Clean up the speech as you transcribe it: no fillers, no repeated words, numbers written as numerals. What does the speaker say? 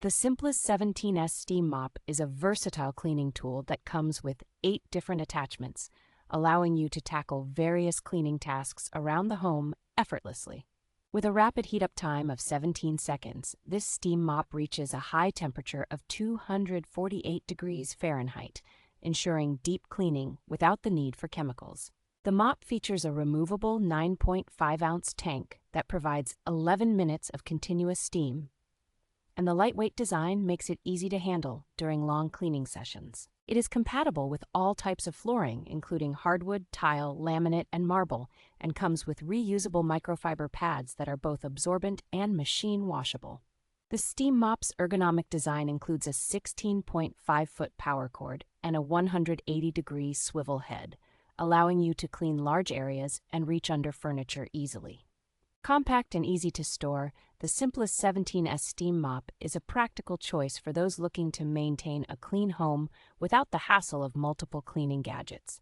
The Simplus 17S Steam Mop is a versatile cleaning tool that comes with 8 different attachments, allowing you to tackle various cleaning tasks around the home effortlessly. With a rapid heat-up time of 17 seconds, this steam mop reaches a high temperature of 248 degrees Fahrenheit, ensuring deep cleaning without the need for chemicals. The mop features a removable 9.5-ounce tank that provides 11 minutes of continuous steam, and the lightweight design makes it easy to handle during long cleaning sessions. It is compatible with all types of flooring, including hardwood, tile, laminate, and marble, and comes with reusable microfiber pads that are both absorbent and machine-washable. The Steam Mop's ergonomic design includes a 16.5-foot power cord and a 180-degree swivel head, allowing you to clean large areas and reach under furniture easily. Compact and easy to store, the Simplus 17S Steam Mop is a practical choice for those looking to maintain a clean home without the hassle of multiple cleaning gadgets.